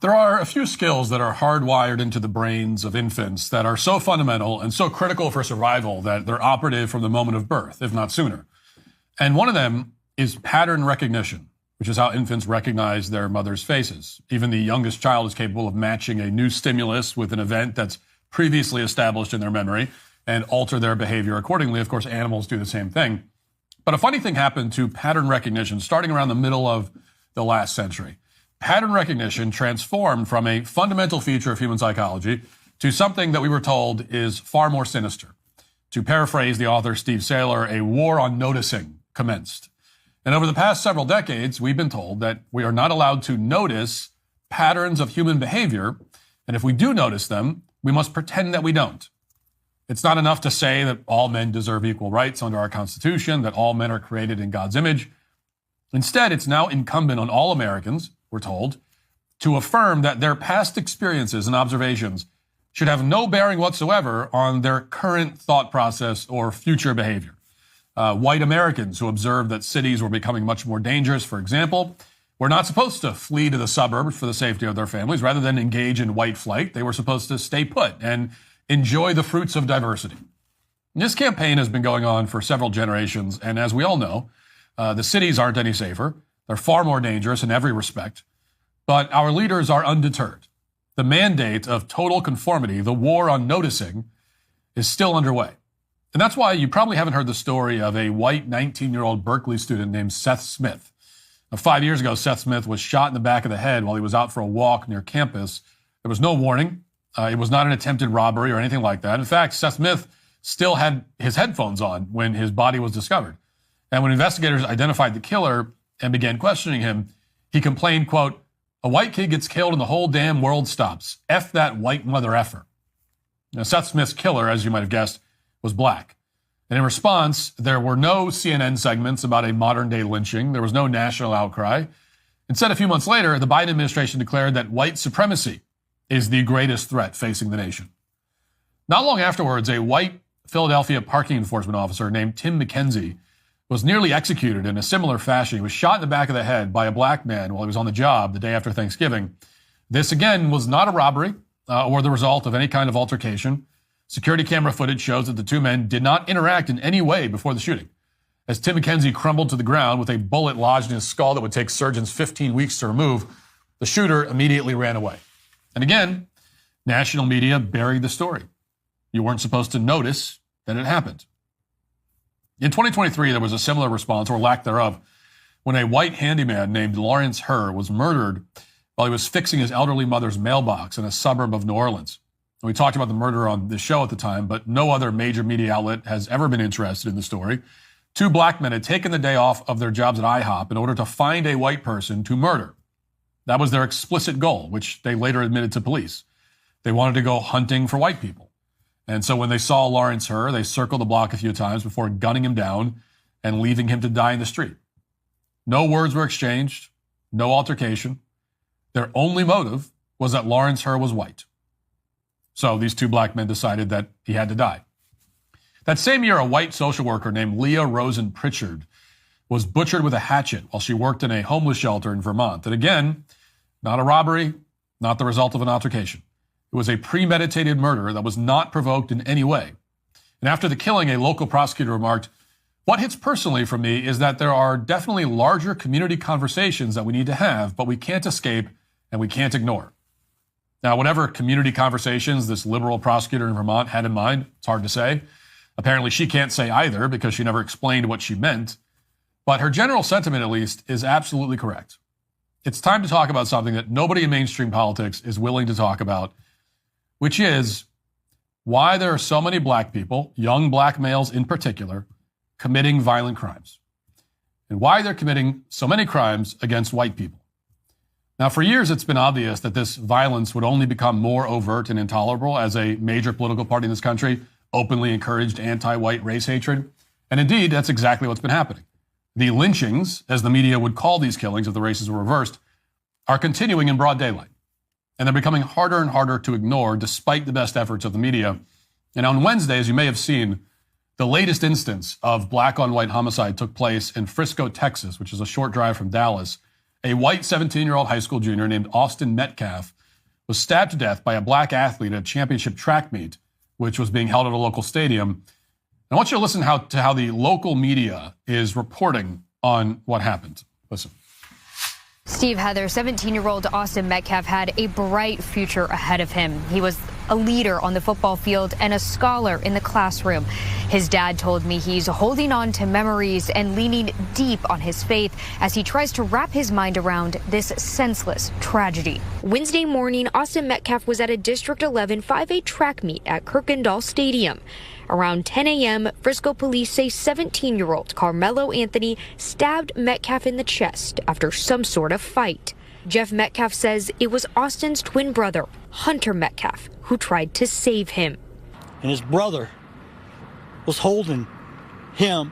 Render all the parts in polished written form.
There are a few skills that are hardwired into the brains of infants that are so fundamental and so critical for survival that they're operative from the moment of birth, if not sooner. And one of them is pattern recognition, which is how infants recognize their mother's faces. Even the youngest child is capable of matching a new stimulus with an event that's previously established in their memory and alter their behavior accordingly. Of course, animals do the same thing. But a funny thing happened to pattern recognition starting around the middle of the last century. Pattern recognition transformed from a fundamental feature of human psychology to something that we were told is far more sinister. To paraphrase the author Steve Saylor, a war on noticing commenced. And over the past several decades, we've been told that we are not allowed to notice patterns of human behavior, and if we do notice them, we must pretend that we don't. It's not enough to say that all men deserve equal rights under our Constitution, that all men are created in God's image. Instead, it's now incumbent on all Americans, we're told, to affirm that their past experiences and observations should have no bearing whatsoever on their current thought process or future behavior. White Americans who observed that cities were becoming much more dangerous, for example, were not supposed to flee to the suburbs for the safety of their families. Rather than engage in white flight, they were supposed to stay put and enjoy the fruits of diversity. This campaign has been going on for several generations, and as we all know, the cities aren't any safer. They're far more dangerous in every respect. But our leaders are undeterred. The mandate of total conformity, the war on noticing, is still underway. And that's why you probably haven't heard the story of a white 19-year-old Berkeley student named Seth Smith. Now, 5 years ago, Seth Smith was shot in the back of the head while he was out for a walk near campus. There was no warning. It was not an attempted robbery or anything like that. In fact, Seth Smith still had his headphones on when his body was discovered. And when investigators identified the killer and began questioning him, he complained, quote, "A white kid gets killed and the whole damn world stops. F that white mother effer." Now, Seth Smith's killer, as you might have guessed, was black. And in response, there were no CNN segments about a modern-day lynching. There was no national outcry. Instead, a few months later, the Biden administration declared that white supremacy is the greatest threat facing the nation. Not long afterwards, a white Philadelphia parking enforcement officer named Tim McKenzie was nearly executed in a similar fashion. He was shot in the back of the head by a black man while he was on the job the day after Thanksgiving. This, again, was not a robbery or the result of any kind of altercation. Security camera footage shows that the two men did not interact in any way before the shooting. As Tim McKenzie crumbled to the ground with a bullet lodged in his skull that would take surgeons 15 weeks to remove, the shooter immediately ran away. And again, national media buried the story. You weren't supposed to notice that it happened. In 2023, there was a similar response, or lack thereof, when a white handyman named Lawrence Herr was murdered while he was fixing his elderly mother's mailbox in a suburb of New Orleans. We talked about the murder on this show at the time, but no other major media outlet has ever been interested in the story. Two black men had taken the day off of their jobs at IHOP in order to find a white person to murder. That was their explicit goal, which they later admitted to police. They wanted to go hunting for white people. And so when they saw Lawrence Herr, they circled the block a few times before gunning him down and leaving him to die in the street. No words were exchanged, no altercation. Their only motive was that Lawrence Herr was white. So these two black men decided that he had to die. That same year, a white social worker named Leah Rosen Pritchard was butchered with a hatchet while she worked in a homeless shelter in Vermont. And again, not a robbery, not the result of an altercation. It was a premeditated murder that was not provoked in any way. And after the killing, a local prosecutor remarked, "What hits personally for me is that there are definitely larger community conversations that we need to have, but we can't escape and we can't ignore." Now, whatever community conversations this liberal prosecutor in Vermont had in mind, it's hard to say. Apparently, she can't say either because she never explained what she meant. But her general sentiment, at least, is absolutely correct. It's time to talk about something that nobody in mainstream politics is willing to talk about, which is why there are so many black people, young black males in particular, committing violent crimes, and why they're committing so many crimes against white people. Now, for years, it's been obvious that this violence would only become more overt and intolerable as a major political party in this country openly encouraged anti-white race hatred. And indeed, that's exactly what's been happening. The lynchings, as the media would call these killings if the races were reversed, are continuing in broad daylight. And they're becoming harder and harder to ignore despite the best efforts of the media. And on Wednesday, as you may have seen, the latest instance of black on white homicide took place in Frisco, Texas, which is a short drive from Dallas. a white 17-year-old high school junior named Austin Metcalf was stabbed to death by a black athlete at a championship track meet, which was being held at a local stadium. I want you to listen to how the local media is reporting on what happened. Listen. Steve, Heather, 17-year-old Austin Metcalf had a bright future ahead of him. He was a leader on the football field and a scholar in the classroom. His dad told me he's holding on to memories and leaning deep on his faith as he tries to wrap his mind around this senseless tragedy. Wednesday morning, Austin Metcalf was at a District 11 5A track meet at Kirkendall Stadium. Around 10 a.m., Frisco police say 17-year-old Kamelo Anthony stabbed Metcalf in the chest after some sort of fight. Jeff Metcalf says it was Austin's twin brother, Hunter Metcalf, who tried to save him. And his brother was holding him,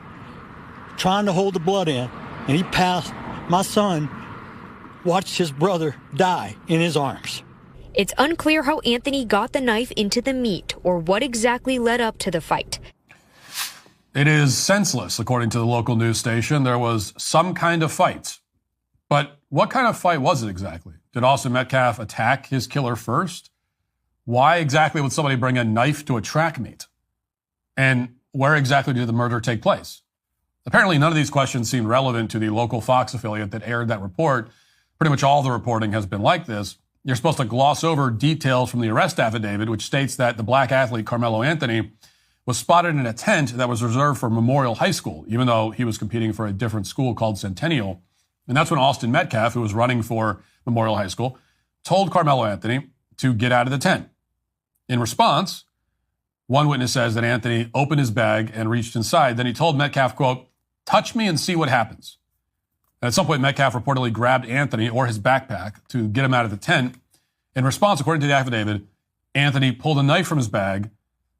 trying to hold the blood in, and he passed. My son watched his brother die in his arms. It's unclear how Anthony got the knife into the meat or what exactly led up to the fight. It is senseless, according to the local news station. There was some kind of fight. But what kind of fight was it exactly? Did Austin Metcalf attack his killer first? Why exactly would somebody bring a knife to a track meet? And where exactly did the murder take place? Apparently, none of these questions seem relevant to the local Fox affiliate that aired that report. Pretty much all the reporting has been like this. You're supposed to gloss over details from the arrest affidavit, which states that the black athlete, Kamelo Anthony, was spotted in a tent that was reserved for Memorial High School, even though he was competing for a different school called Centennial. And that's when Austin Metcalf, who was running for Memorial High School, told Kamelo Anthony to get out of the tent. In response, one witness says that Anthony opened his bag and reached inside. Then he told Metcalf, quote, "Touch me and see what happens." And at some point, Metcalf reportedly grabbed Anthony or his backpack to get him out of the tent. In response, according to the affidavit, Anthony pulled a knife from his bag,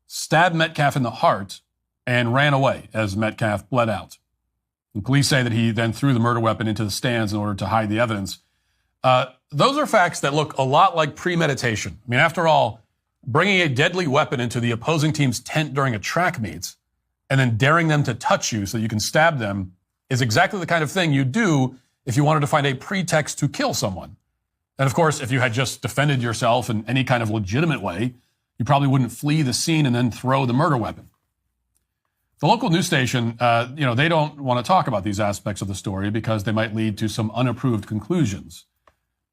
stabbed Metcalf in the heart, and ran away as Metcalf bled out. And police say that he then threw the murder weapon into the stands in order to hide the evidence. Those are facts that look a lot like premeditation. I mean, after all, bringing a deadly weapon into the opposing team's tent during a track meet and then daring them to touch you so you can stab them is exactly the kind of thing you do if you wanted to find a pretext to kill someone. And of course, if you had just defended yourself in any kind of legitimate way, you probably wouldn't flee the scene and then throw the murder weapon. The local news station, they don't want to talk about these aspects of the story because they might lead to some unapproved conclusions.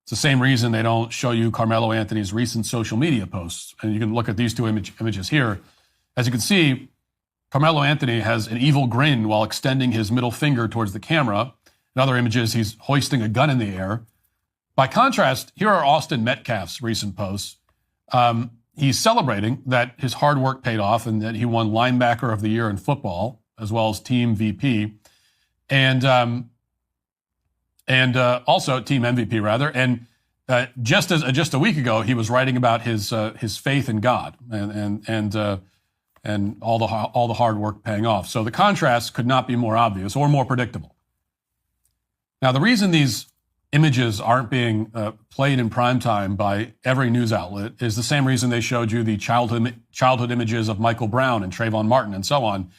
It's the same reason they don't show you Kamelo Anthony's recent social media posts. And you can look at these two images here. As you can see, Kamelo Anthony has an evil grin while extending his middle finger towards the camera. In other images, he's hoisting a gun in the air. By contrast, here are Austin Metcalf's recent posts. He's celebrating that his hard work paid off and that he won linebacker of the year in football, as well as team VP, and also team MVP rather. And just a week ago, he was writing about his faith in God and all the hard work paying off. So the contrast could not be more obvious or more predictable. Now, the reason these images aren't being played in prime time by every news outlet is the same reason they showed you the childhood images of Michael Brown and Trayvon Martin and so on,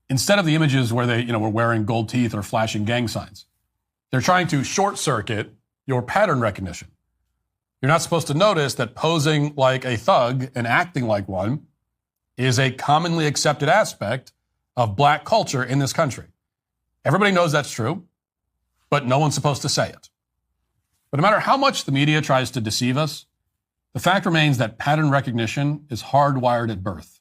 instead of the images where they were wearing gold teeth or flashing gang signs. They're trying to short circuit your pattern recognition. You're not supposed to notice that posing like a thug and acting like one is a commonly accepted aspect of black culture in this country. Everybody knows that's true, but no one's supposed to say it. But no matter how much the media tries to deceive us, the fact remains that pattern recognition is hardwired at birth.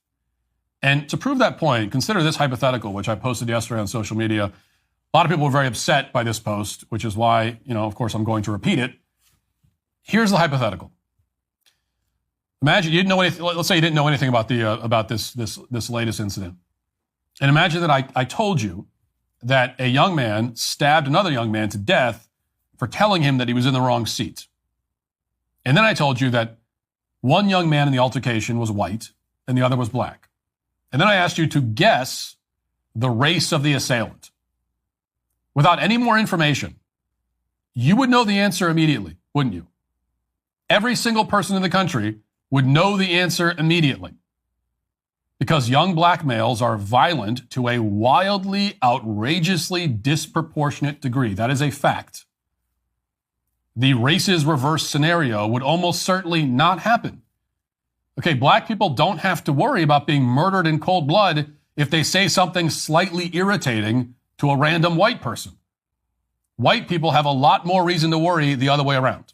And to prove that point, consider this hypothetical, which I posted yesterday on social media. A lot of people were very upset by this post, which is why, of course, I'm going to repeat it. Here's the hypothetical. Imagine you didn't know anything. Let's say you didn't know anything about this latest incident, and imagine that I told you that a young man stabbed another young man to death for telling him that he was in the wrong seat. And then I told you that one young man in the altercation was white and the other was black. And then I asked you to guess the race of the assailant. Without any more information, you would know the answer immediately, wouldn't you? Every single person in the country would know the answer immediately. Because young black males are violent to a wildly, outrageously disproportionate degree. That is a fact. the races reverse scenario would almost certainly not happen. Okay, black people don't have to worry about being murdered in cold blood if they say something slightly irritating to a random white person. White people have a lot more reason to worry the other way around.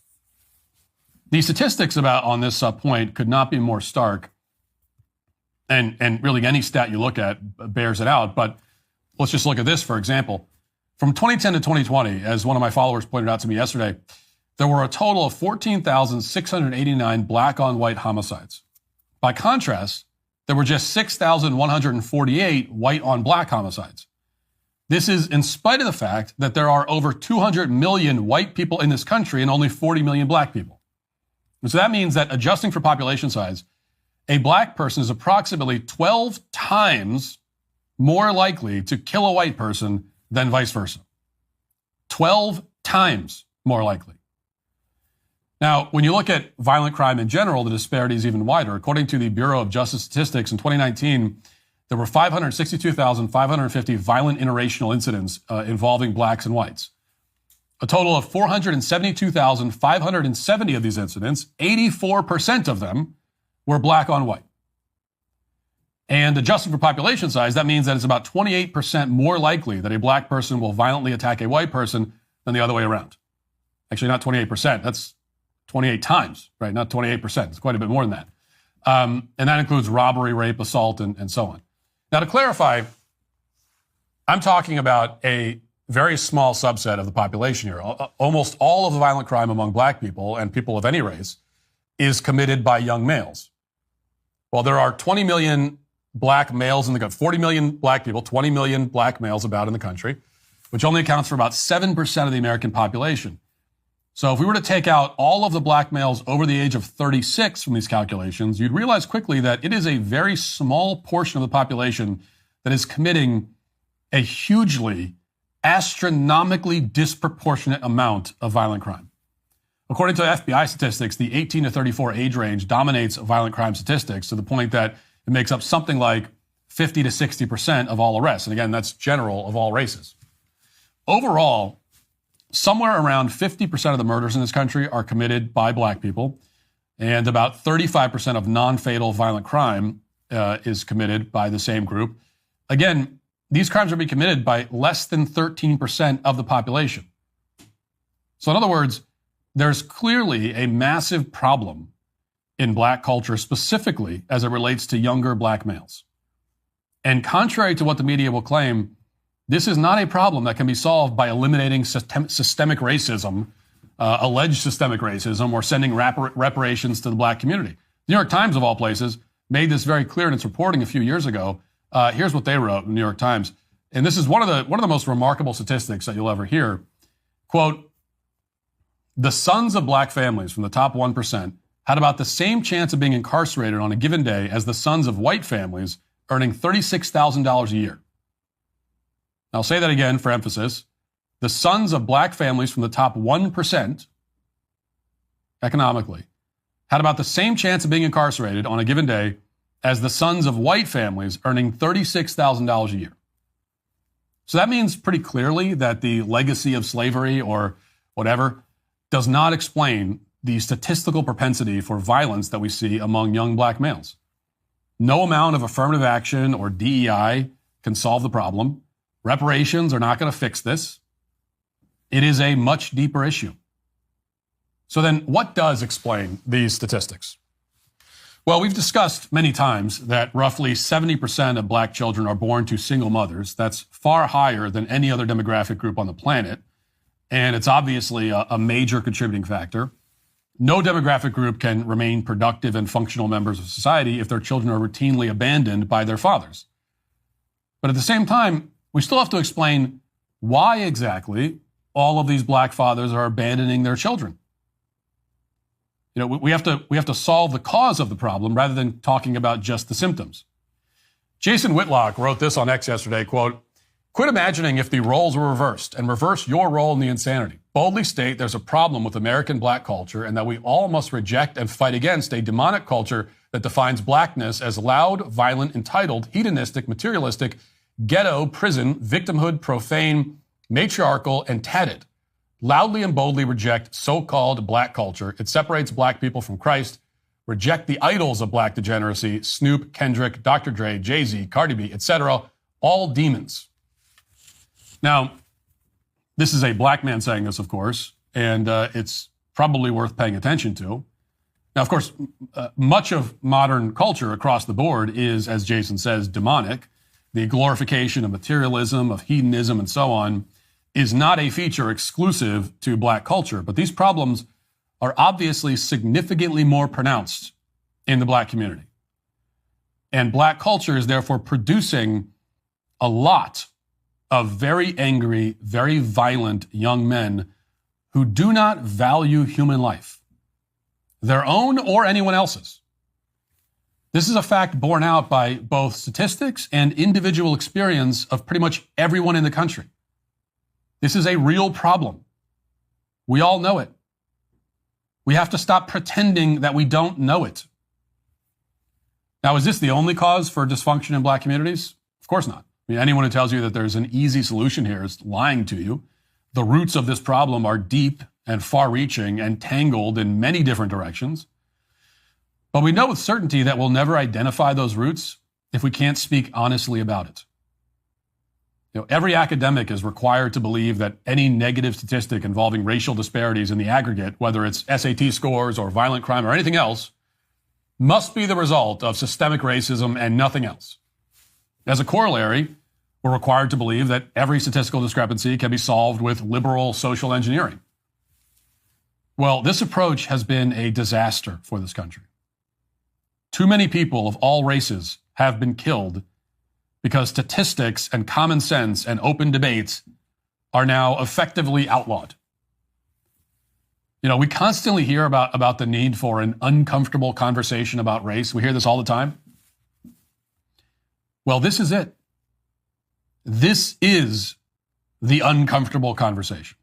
The statistics on this point could not be more stark. And really any stat you look at bears it out. But let's just look at this, for example. From 2010 to 2020, as one of my followers pointed out to me yesterday, there were a total of 14,689 black on white homicides. By contrast, there were just 6,148 white on black homicides. This is in spite of the fact that there are over 200 million white people in this country and only 40 million black people. And so that means that adjusting for population size, a black person is approximately 12 times more likely to kill a white person than vice versa. 12 times more likely. Now, when you look at violent crime in general, the disparity is even wider. According to the Bureau of Justice Statistics, in 2019, there were 562,550 violent interracial incidents involving blacks and whites. A total of 472,570 of these incidents, 84% of them, were black on white. And adjusting for population size, that means that it's about 28% more likely that a black person will violently attack a white person than the other way around. Actually, not 28%. That's 28 times, right? Not 28%. It's quite a bit more than that. And that includes robbery, rape, assault, and so on. Now, to clarify, I'm talking about a very small subset of the population here. Almost all of the violent crime among black people and people of any race is committed by young males. Well, there are 20 million black males in the country, 40 million black people, 20 million black males about in the country, which only accounts for about 7% of the American population. So if we were to take out all of the black males over the age of 36 from these calculations, you'd realize quickly that it is a very small portion of the population that is committing a hugely, astronomically disproportionate amount of violent crime. According to FBI statistics, the 18 to 34 age range dominates violent crime statistics to the point that it makes up something like 50 to 60% of all arrests. And again, that's general of all races. Overall, somewhere around 50% of the murders in this country are committed by black people, and about 35% of non-fatal violent crime is committed by the same group. Again, these crimes are being committed by less than 13% of the population. So in other words, there's clearly a massive problem in black culture, specifically as it relates to younger black males. And contrary to what the media will claim, this is not a problem that can be solved by eliminating systemic racism, alleged systemic racism, or sending reparations to the black community. The New York Times, of all places, made this very clear in its reporting a few years ago. Here's what they wrote in the New York Times. And this is one of the most remarkable statistics that you'll ever hear. Quote, the sons of black families from the top 1% had about the same chance of being incarcerated on a given day as the sons of white families earning $36,000 a year. I'll say that again for emphasis. The sons of black families from the top 1% economically had about the same chance of being incarcerated on a given day as the sons of white families earning $36,000 a year. So that means pretty clearly that the legacy of slavery or whatever does not explain the statistical propensity for violence that we see among young black males. No amount of affirmative action or DEI can solve the problem. Reparations are not going to fix this. It is a much deeper issue. So then what does explain these statistics? Well, we've discussed many times that roughly 70% of black children are born to single mothers. That's far higher than any other demographic group on the planet. And it's obviously a major contributing factor. No demographic group can remain productive and functional members of society if their children are routinely abandoned by their fathers. But at the same time, we still have to explain why exactly all of these black fathers are abandoning their children. You know, we have to solve the cause of the problem rather than talking about just the symptoms. Jason Whitlock wrote this on X yesterday, quote, quit imagining if the roles were reversed and reverse your role in the insanity. Boldly state there's a problem with American black culture and that we all must reject and fight against a demonic culture that defines blackness as loud, violent, entitled, hedonistic, materialistic, ghetto, prison, victimhood, profane, matriarchal, and tatted. loudly and boldly reject so-called black culture. It separates black people from Christ. Reject the idols of black degeneracy, Snoop, Kendrick, Dr. Dre, Jay-Z, Cardi B, etc., all demons. Now, this is a black man saying this, of course, and it's probably worth paying attention to. Now, of course, much of modern culture across the board is, as Jason says, demonic. The glorification of materialism, of hedonism, and so on is not a feature exclusive to black culture. But these problems are obviously significantly more pronounced in the black community. And black culture is therefore producing a lot of very angry, very violent young men who do not value human life, their own or anyone else's. This is a fact borne out by both statistics and individual experience of pretty much everyone in the country. This is a real problem. We all know it. We have to stop pretending that we don't know it. Now, is this the only cause for dysfunction in black communities? Of course not. I mean, anyone who tells you that there's an easy solution here is lying to you. The roots of this problem are deep and far-reaching and tangled in many different directions. But we know with certainty that we'll never identify those roots if we can't speak honestly about it. You know, every academic is required to believe that any negative statistic involving racial disparities in the aggregate, whether it's SAT scores or violent crime or anything else, must be the result of systemic racism and nothing else. As a corollary, we're required to believe that every statistical discrepancy can be solved with liberal social engineering. Well, this approach has been a disaster for this country. Too many people of all races have been killed because statistics and common sense and open debates are now effectively outlawed. You know, we constantly hear about the need for an uncomfortable conversation about race. We hear this all the time. Well, this is it. This is the uncomfortable conversation.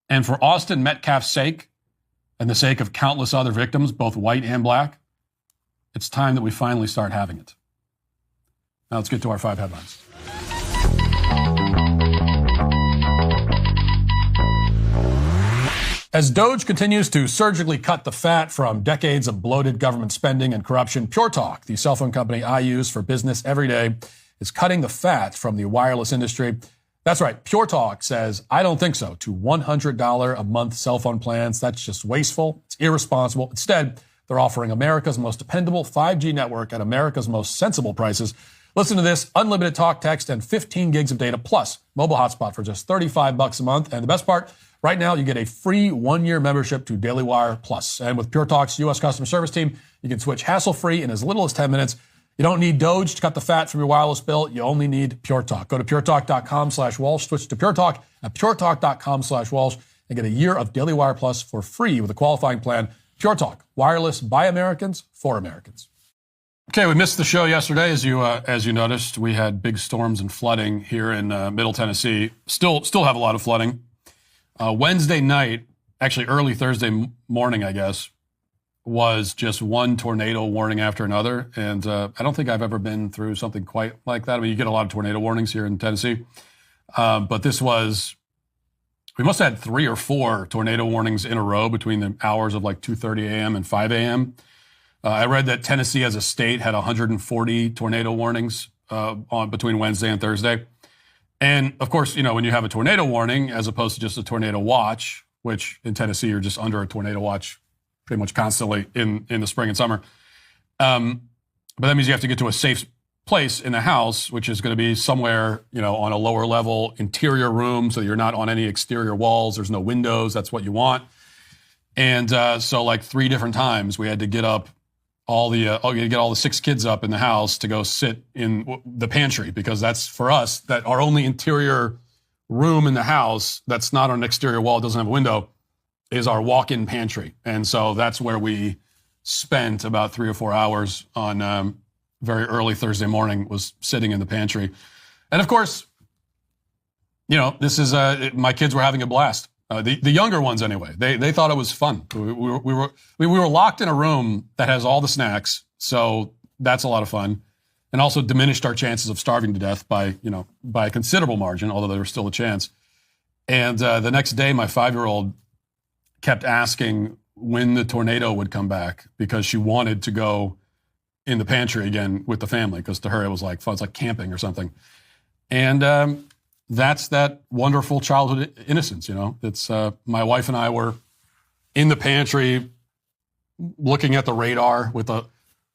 And for Austin Metcalf's sake, and the sake of countless other victims, both white and black, it's time that we finally start having it. Now let's get to our 5 headlines. As DOGE continues to surgically cut the fat from decades of bloated government spending and corruption, Pure Talk, the cell phone company I use for business every day, is cutting the fat from the wireless industry. That's right. Pure Talk says, I don't think so, to $100 a month cell phone plans. That's just wasteful. It's irresponsible. Instead, they're offering America's most dependable 5G network at America's most sensible prices. Listen to this: unlimited talk, text, and 15 gigs of data, plus mobile hotspot for just $35 a month. And the best part, right now, you get a free 1-year membership to Daily Wire Plus. And with Pure Talk's U.S. customer service team, you can switch hassle-free in as little as 10 minutes. You don't need DOGE to cut the fat from your wireless bill. You only need Pure Talk. Go to puretalk.com/Walsh, switch to Pure Talk at puretalk.com/Walsh, and get a year of Daily Wire Plus for free with a qualifying plan. Pure Talk, wireless by Americans for Americans. Okay, we missed the show yesterday. As you noticed, we had big storms and flooding here in Middle Tennessee. Still have a lot of flooding. Wednesday night, actually early Thursday morning, I guess, was just one tornado warning after another. And I don't think I've ever been through something quite like that. I mean, you get a lot of tornado warnings here in Tennessee. But this was, we must have had 3 or 4 tornado warnings in a row between the hours of like 2:30 a.m. and 5 a.m. I read that Tennessee as a state had 140 tornado warnings between Wednesday and Thursday. And of course, you know, when you have a tornado warning as opposed to just a tornado watch, which in Tennessee you're just under a tornado watch pretty much constantly in the spring and summer. But that means you have to get to a safe place in the house, which is going to be somewhere, you know, on a lower level interior room, so you're not on any exterior walls. There's no windows. That's what you want. And so like 3 different times we had to get up get all the 6 kids up in the house to go sit in the pantry, because that's for us that our only interior room in the house that's not on an exterior wall, doesn't have a window, is our walk-in pantry. And so that's where we spent about 3 or 4 hours on very early Thursday morning, was sitting in the pantry. And of course, you know, this is my kids were having a blast. The younger ones, anyway, they thought it was fun. We were locked in a room that has all the snacks, so that's a lot of fun, and also diminished our chances of starving to death by a considerable margin, although there was still a chance. And the next day, my 5-year-old kept asking when the tornado would come back because she wanted to go in the pantry again with the family, because to her it was like fun. It's like camping or something. And that's that wonderful childhood innocence, you know. It's my wife and I were in the pantry looking at the radar with a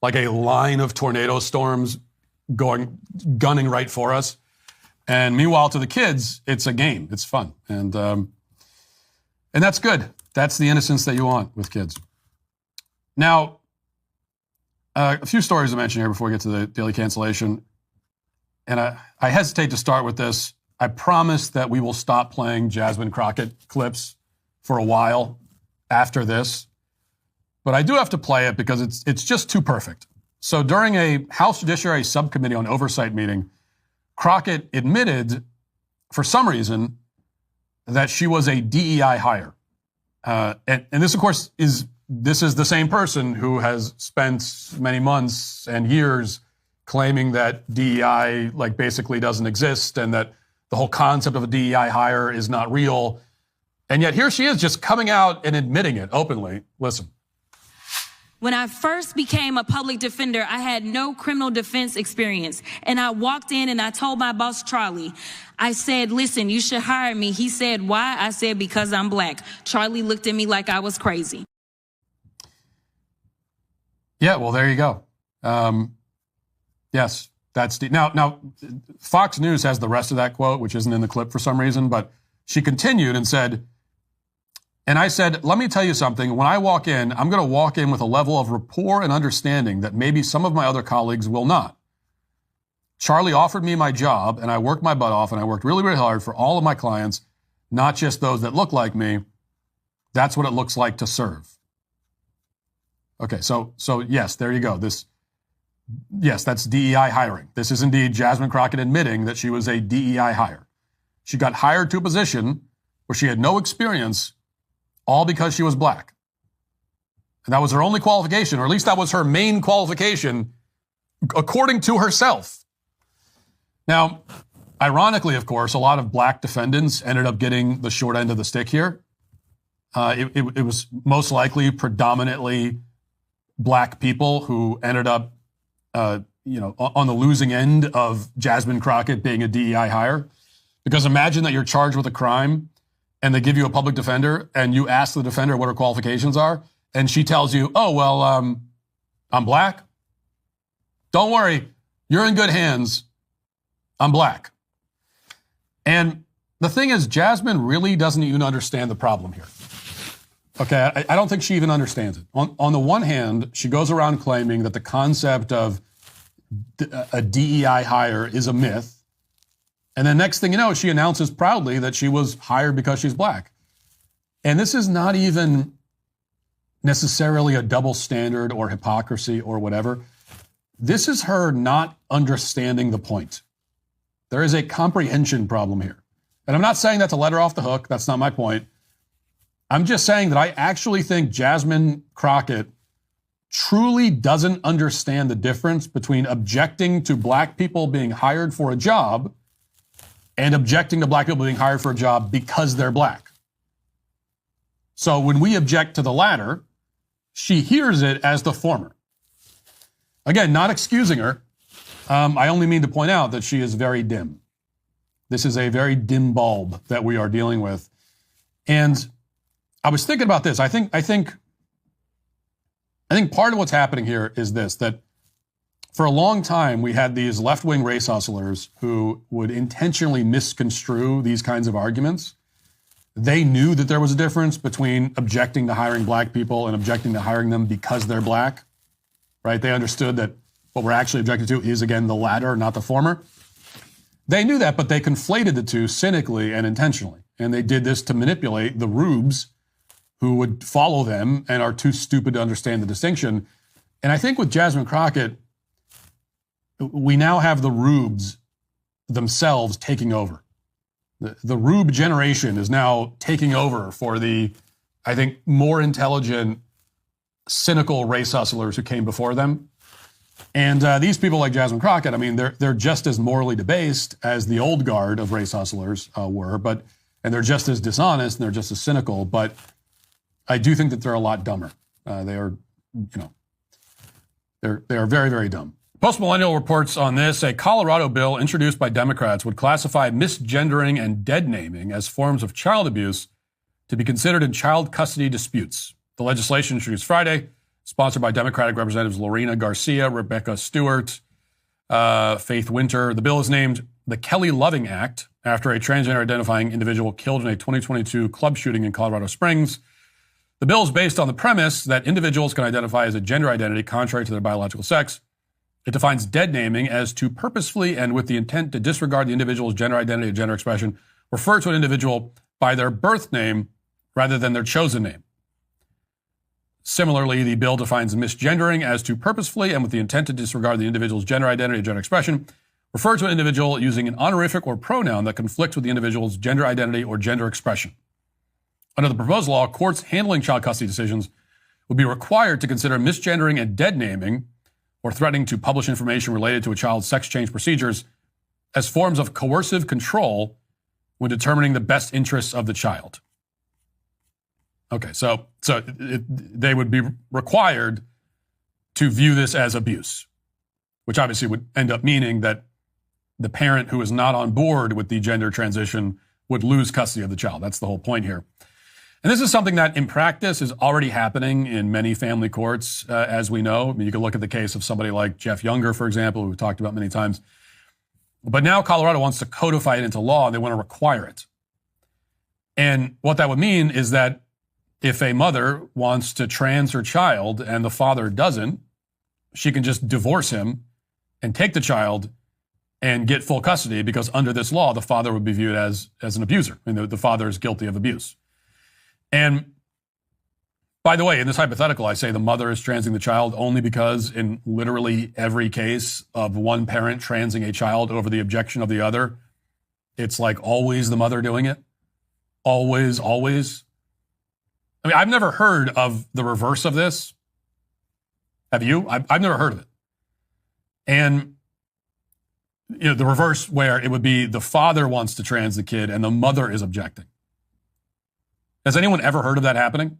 line of tornado storms gunning right for us. And meanwhile, to the kids, it's a game. It's fun. And that's good. That's the innocence that you want with kids. Now, a few stories to mention here before we get to the daily cancellation. And I hesitate to start with this. I promise that we will stop playing Jasmine Crockett clips for a while after this. But I do have to play it because it's just too perfect. So during a House Judiciary Subcommittee on Oversight meeting, Crockett admitted, for some reason, that she was a DEI hire. And this, of course, is the same person who has spent many months and years claiming that DEI basically doesn't exist and that the whole concept of a DEI hire is not real. And yet here she is just coming out and admitting it openly. Listen. When I first became a public defender, I had no criminal defense experience. And I walked in and I told my boss, Charlie, I said, listen, you should hire me. He said, why? I said, because I'm black. Charlie looked at me like I was crazy. Yeah, well, there you go. Yes, that's now Fox News has the rest of that quote, which isn't in the clip for some reason, but she continued and said, and I said, let me tell you something. When I walk in, I'm going to walk in with a level of rapport and understanding that maybe some of my other colleagues will not. Charlie offered me my job, and I worked my butt off, and I worked really, really hard for all of my clients, not just those that look like me. That's what it looks like to serve. Okay, so yes, there you go. Yes, that's DEI hiring. This is indeed Jasmine Crockett admitting that she was a DEI hire. She got hired to a position where she had no experience, all because she was black. And that was her only qualification, or at least that was her main qualification, according to herself. Now, ironically, of course, a lot of black defendants ended up getting the short end of the stick here. It was most likely predominantly black people who ended up, on the losing end of Jasmine Crockett being a DEI hire. Because imagine that you're charged with a crime and they give you a public defender and you ask the defender what her qualifications are, and she tells you, oh, well, I'm black. Don't worry, you're in good hands. I'm black. And the thing is, Jasmine really doesn't even understand the problem here. Okay, I don't think she even understands it. On the one hand, she goes around claiming that the concept of a DEI hire is a myth. And then next thing you know, she announces proudly that she was hired because she's black. And this is not even necessarily a double standard or hypocrisy or whatever. This is her not understanding the point. There is a comprehension problem here. And I'm not saying that to let her off the hook. That's not my point. I'm just saying that I actually think Jasmine Crockett truly doesn't understand the difference between objecting to black people being hired for a job and objecting to black people being hired for a job because they're black. So when we object to the latter, she hears it as the former. Again, not excusing her. I only mean to point out that she is very dim. This is a very dim bulb that we are dealing with. And I was thinking about this. I think part of what's happening here is this, that for a long time, we had these left-wing race hustlers who would intentionally misconstrue these kinds of arguments. They knew that there was a difference between objecting to hiring black people and objecting to hiring them because they're black, right? They understood that what we're actually objecting to is, again, the latter, not the former. They knew that, but they conflated the two cynically and intentionally. And they did this to manipulate the rubes who would follow them and are too stupid to understand the distinction. And I think with Jasmine Crockett, we now have the rubes themselves taking over. The rube generation is now taking over for the, I think, more intelligent, cynical race hustlers who came before them. And these people like Jasmine Crockett, I mean, they're just as morally debased as the old guard of race hustlers were. But and they're just as dishonest and they're just as cynical, but I do think that they're a lot dumber. They are very, very dumb. Post-Millennial reports on this. A Colorado bill introduced by Democrats would classify misgendering and dead naming as forms of child abuse to be considered in child custody disputes. The legislation introduced Friday, sponsored by Democratic Representatives Lorena Garcia, Rebecca Stewart, Faith Winter. The bill is named the Kelly Loving Act after a transgender identifying individual killed in a 2022 club shooting in Colorado Springs. The bill is based on the premise that individuals can identify as a gender identity contrary to their biological sex. It defines dead naming as to purposefully and with the intent to disregard the individual's gender identity or gender expression, refer to an individual by their birth name rather than their chosen name. Similarly, the bill defines misgendering as to purposefully and with the intent to disregard the individual's gender identity or gender expression, refer to an individual using an honorific or pronoun that conflicts with the individual's gender identity or gender expression. Under the proposed law, courts handling child custody decisions would be required to consider misgendering and dead naming or threatening to publish information related to a child's sex change procedures as forms of coercive control when determining the best interests of the child. Okay, so they would be required to view this as abuse, which obviously would end up meaning that the parent who is not on board with the gender transition would lose custody of the child. That's the whole point here. And this is something that in practice is already happening in many family courts, as we know. I mean, you can look at the case of somebody like Jeff Younger, for example, who we've talked about many times. But now Colorado wants to codify it into law, and they want to require it. And what that would mean is that if a mother wants to trans her child and the father doesn't, she can just divorce him and take the child and get full custody, because under this law, the father would be viewed as an abuser. I mean, the father is guilty of abuse. And by the way, in this hypothetical, I say the mother is transing the child only because in literally every case of one parent transing a child over the objection of the other, it's like always the mother doing it. Always, always. I mean, I've never heard of the reverse of this. Have you? I've never heard of it. And the reverse where it would be the father wants to trans the kid and the mother is objecting. Has anyone ever heard of that happening?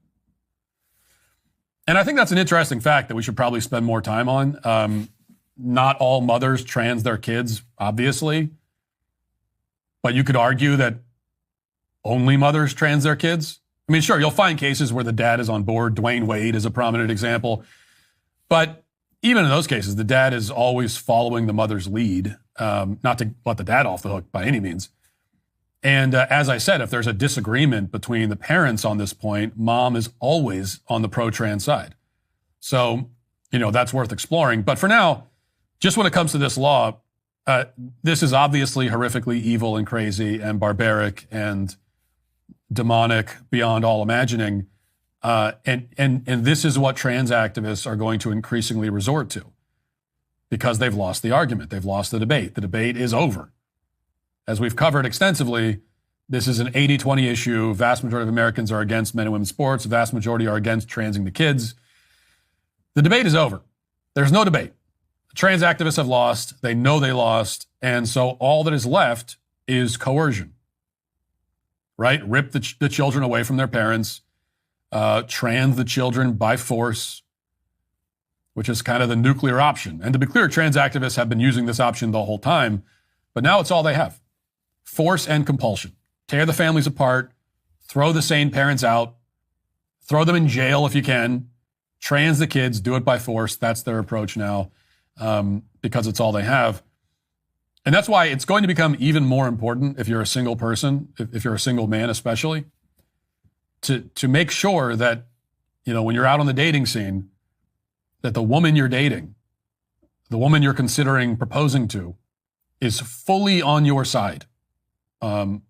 And I think that's an interesting fact that we should probably spend more time on. Not all mothers trans their kids, obviously. But you could argue that only mothers trans their kids. I mean, sure, you'll find cases where the dad is on board. Dwayne Wade is a prominent example. But even in those cases, the dad is always following the mother's lead, not to let the dad off the hook by any means. And as I said, if there's a disagreement between the parents on this point, mom is always on the pro-trans side. So, that's worth exploring. But for now, just when it comes to this law, this is obviously horrifically evil and crazy and barbaric and demonic beyond all imagining. And this is what trans activists are going to increasingly resort to because they've lost the argument. They've lost the debate. The debate is over. As we've covered extensively, this is an 80-20 issue. Vast majority of Americans are against men and women's sports. Vast majority are against transing the kids. The debate is over. There's no debate. Trans activists have lost. They know they lost. And so all that is left is coercion, right? Rip the children away from their parents, trans the children by force, which is kind of the nuclear option. And to be clear, trans activists have been using this option the whole time, but now it's all they have. Force and compulsion. Tear the families apart, throw the sane parents out, throw them in jail if you can, trans the kids, do it by force. That's their approach now because it's all they have. And that's why it's going to become even more important if you're a single person, if you're a single man especially, to make sure that, when you're out on the dating scene, that the woman you're dating, the woman you're considering proposing to, is fully on your side. On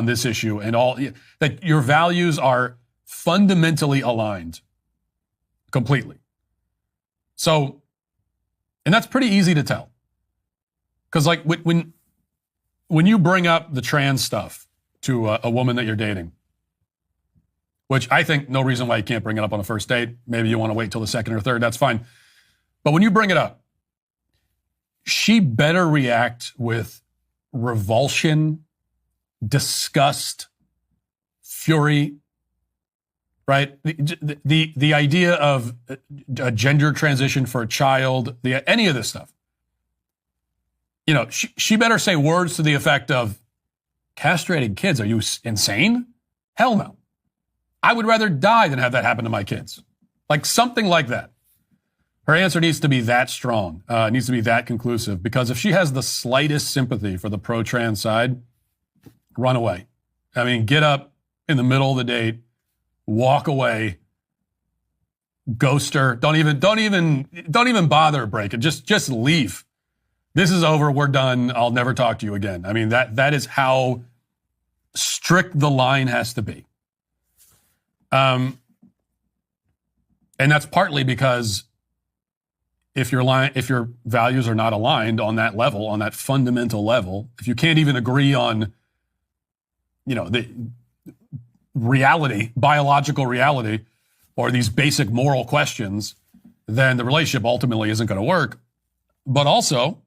this issue and all, that your values are fundamentally aligned completely. So, and that's pretty easy to tell. Because like when you bring up the trans stuff to a woman that you're dating, which I think no reason why you can't bring it up on a first date. Maybe you want to wait till the second or third, that's fine. But when you bring it up, she better react with revulsion, disgust, fury, right? The idea of a gender transition for a child, any of this stuff. You know, she better say words to the effect of, castrating kids, are you insane? Hell no. I would rather die than have that happen to my kids. Like something like that. Her answer needs to be that strong, needs to be that conclusive, because if she has the slightest sympathy for the pro-trans side, run away. I mean, get up in the middle of the date, walk away, ghost her. Don't even bother breaking. Just leave. This is over. We're done. I'll never talk to you again. I mean, that is how strict the line has to be. And that's partly because if your values are not aligned on that level, on that fundamental level, if you can't even agree on, the reality, biological reality, or these basic moral questions, then the relationship ultimately isn't going to work. But also,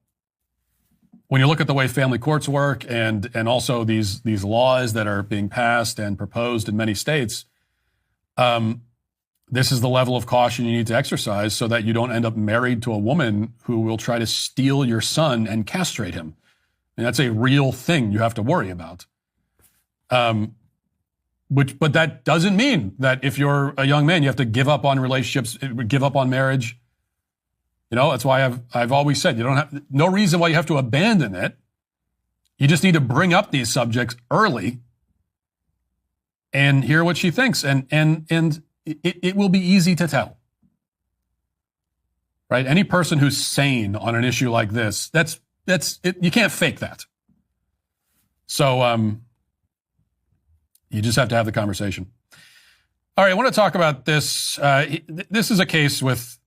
when you look at the way family courts work and also these laws that are being passed and proposed in many states, this is the level of caution you need to exercise so that you don't end up married to a woman who will try to steal your son and castrate him. And that's a real thing you have to worry about. But that doesn't mean that if you're a young man, you have to give up on relationships, give up on marriage. That's why I've always said no reason why you have to abandon it. You just need to bring up these subjects early and hear what she thinks. And it will be easy to tell. Right? Any person who's sane on an issue like this, that's it. You can't fake that. So you just have to have the conversation. All right, I want to talk about this. This is a case with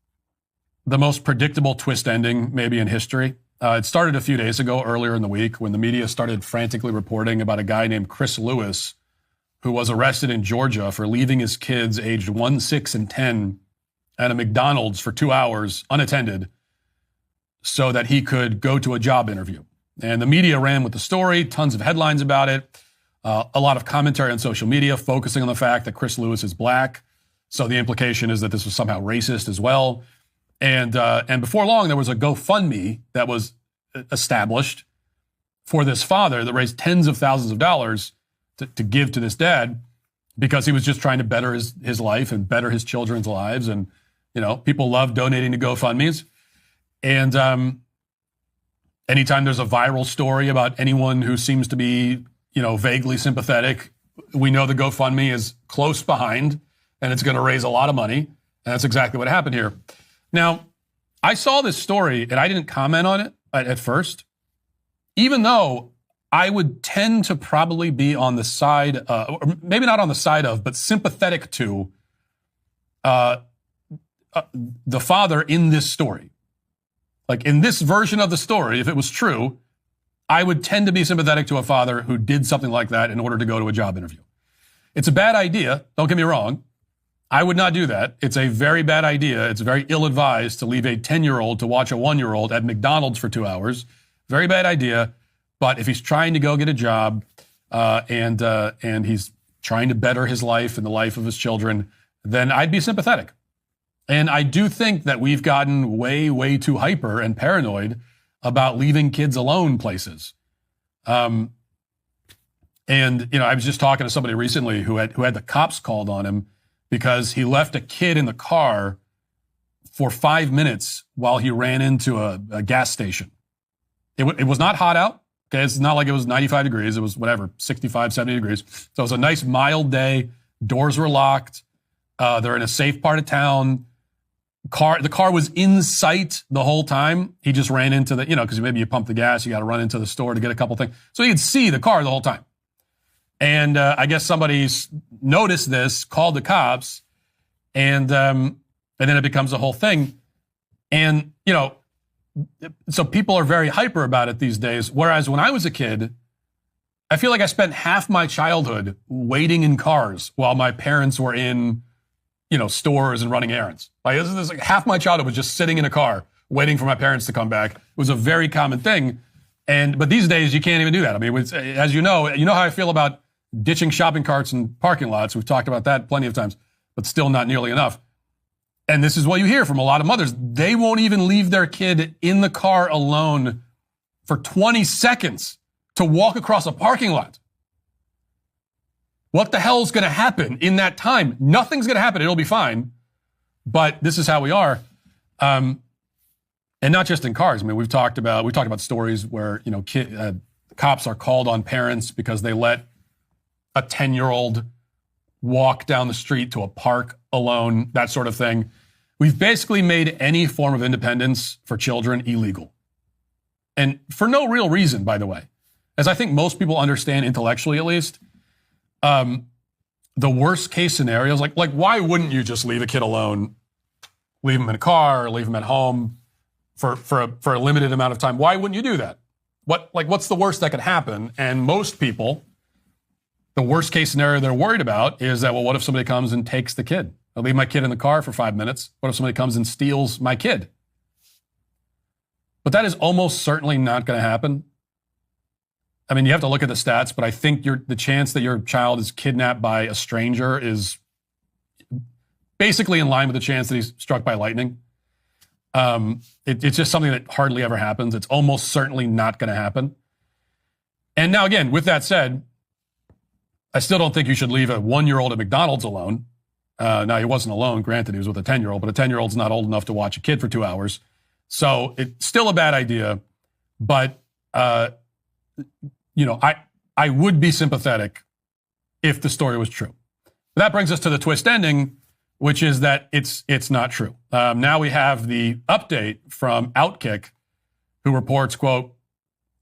the most predictable twist ending maybe in history. It started a few days ago, earlier in the week, when the media started frantically reporting about a guy named Chris Lewis, who was arrested in Georgia for leaving his kids aged 1, 6, and 10 at a McDonald's for 2 hours unattended so that he could go to a job interview. And the media ran with the story, tons of headlines about it, a lot of commentary on social media focusing on the fact that Chris Lewis is black. So the implication is that this was somehow racist as well. And before long, there was a GoFundMe that was established for this father that raised tens of thousands of dollars to give to this dad because he was just trying to better his life and better his children's lives. And, people love donating to GoFundMes. And anytime there's a viral story about anyone who seems to be, vaguely sympathetic, we know the GoFundMe is close behind and it's going to raise a lot of money. And that's exactly what happened here. Now, I saw this story and I didn't comment on it at first, even though I would tend to probably be on the side, or maybe not on the side of, but sympathetic to the father in this story. Like in this version of the story, if it was true, I would tend to be sympathetic to a father who did something like that in order to go to a job interview. It's a bad idea. Don't get me wrong. I would not do that. It's a very bad idea. It's very ill-advised to leave a 10-year-old to watch a 1-year-old at McDonald's for 2 hours. Very bad idea. But if he's trying to go get a job and he's trying to better his life and the life of his children, then I'd be sympathetic. And I do think that we've gotten way, way too hyper and paranoid about leaving kids alone places. And I was just talking to somebody recently who had the cops called on him because he left a kid in the car for 5 minutes while he ran into a gas station. It was not hot out. Okay, it's not like it was 95 degrees. It was whatever, 65, 70 degrees. So it was a nice mild day. Doors were locked. They're in a safe part of town. The car was in sight the whole time. He just ran into because maybe you pump the gas, you got to run into the store to get a couple things. So he could see the car the whole time. And I guess somebody noticed this, called the cops, and then it becomes a whole thing. And, so people are very hyper about it these days. Whereas when I was a kid, I feel like I spent half my childhood waiting in cars while my parents were in, stores and running errands. Like half my childhood was just sitting in a car waiting for my parents to come back. It was a very common thing. But these days you can't even do that. I mean, as you know how I feel about ditching shopping carts and parking lots. We've talked about that plenty of times, but still not nearly enough. And this is what you hear from a lot of mothers. They won't even leave their kid in the car alone for 20 seconds to walk across a parking lot. What the hell is going to happen in that time? Nothing's going to happen. It'll be fine. But this is how we are. And not just in cars. I mean, we talked about stories where, cops are called on parents because they let a 10-year-old walk down the street to a park alone, that sort of thing. We've basically made any form of independence for children illegal. And for no real reason, by the way. As I think most people understand intellectually, at least, the worst case scenarios, like why wouldn't you just leave a kid alone, leave him in a car, or leave him at home for a limited amount of time? Why wouldn't you do that? What's the worst that could happen? And most people, the worst case scenario they're worried about is that, well, what if somebody comes and takes the kid? I'll leave my kid in the car for 5 minutes. What if somebody comes and steals my kid? But that is almost certainly not going to happen. I mean, you have to look at the stats, but I think the chance that your child is kidnapped by a stranger is basically in line with the chance that he's struck by lightning. It's just something that hardly ever happens. It's almost certainly not going to happen. And now, again, with that said, I still don't think you should leave a 1-year-old at McDonald's alone. Now, he wasn't alone. Granted, he was with a 10-year-old, but a 10-year-old's not old enough to watch a kid for 2 hours. So it's still a bad idea. But, I would be sympathetic if the story was true. But that brings us to the twist ending, which is that it's not true. Now we have the update from Outkick, who reports, quote,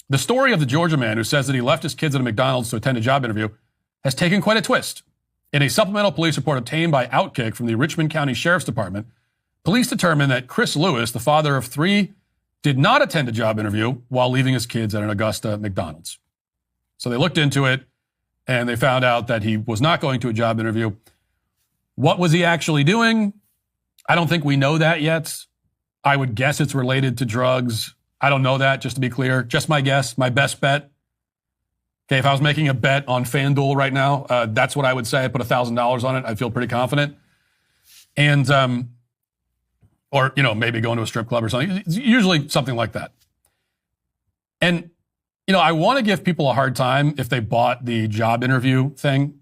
"The story of the Georgia man who says that he left his kids at a McDonald's to attend a job interview has taken quite a twist. In a supplemental police report obtained by Outkick from the Richmond County Sheriff's Department, police determined that Chris Lewis, the father of 3, did not attend a job interview while leaving his kids at an Augusta McDonald's. So they looked into it, and they found out that he was not going to a job interview. What was he actually doing? I don't think we know that yet. I would guess it's related to drugs. I don't know that, just to be clear. Just my guess, my best bet. Okay, if I was making a bet on FanDuel right now, that's what I would say. I'd put $1,000 on it. I feel pretty confident. And, or, maybe going to a strip club or something. It's usually something like that. And, I want to give people a hard time if they bought the job interview thing.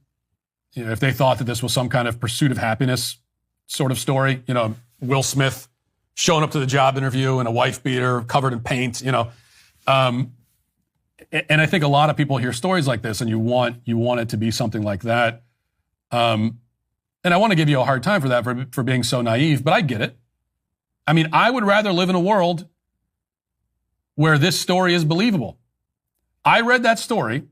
If they thought that this was some kind of pursuit of happiness sort of story. Will Smith showing up to the job interview in a wife beater covered in paint, and I think a lot of people hear stories like this and you want it to be something like that. And I want to give you a hard time for that, for being so naive, but I get it. I mean, I would rather live in a world where this story is believable. I read that story,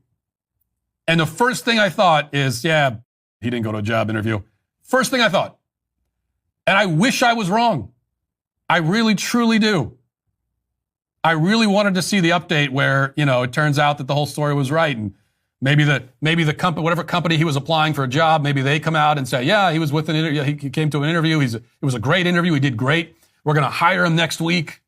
and the first thing I thought is, yeah, he didn't go to a job interview. First thing I thought. And I wish I was wrong. I really, truly do. I really wanted to see the update where, it turns out that the whole story was right. And maybe the company, whatever company he was applying for a job, maybe they come out and say, yeah, he was with an interview. He came to an interview. It was a great interview. He did great. We're going to hire him next week.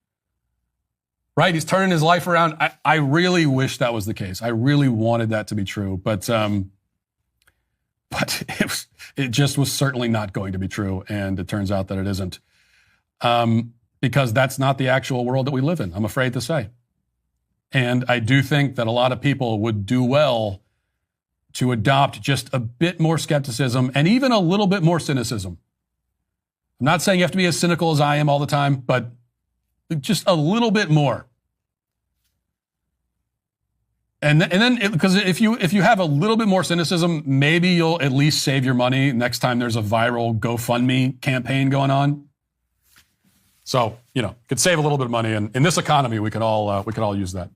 Right? He's turning his life around. I really wish that was the case. I really wanted that to be true. But it just was certainly not going to be true. And it turns out that it isn't. Because that's not the actual world that we live in, I'm afraid to say. And I do think that a lot of people would do well to adopt just a bit more skepticism and even a little bit more cynicism. I'm not saying you have to be as cynical as I am all the time, but just a little bit more. And then, because if you have a little bit more cynicism, maybe you'll at least save your money next time there's a viral GoFundMe campaign going on. So, could save a little bit of money, and in this economy, we could all use that.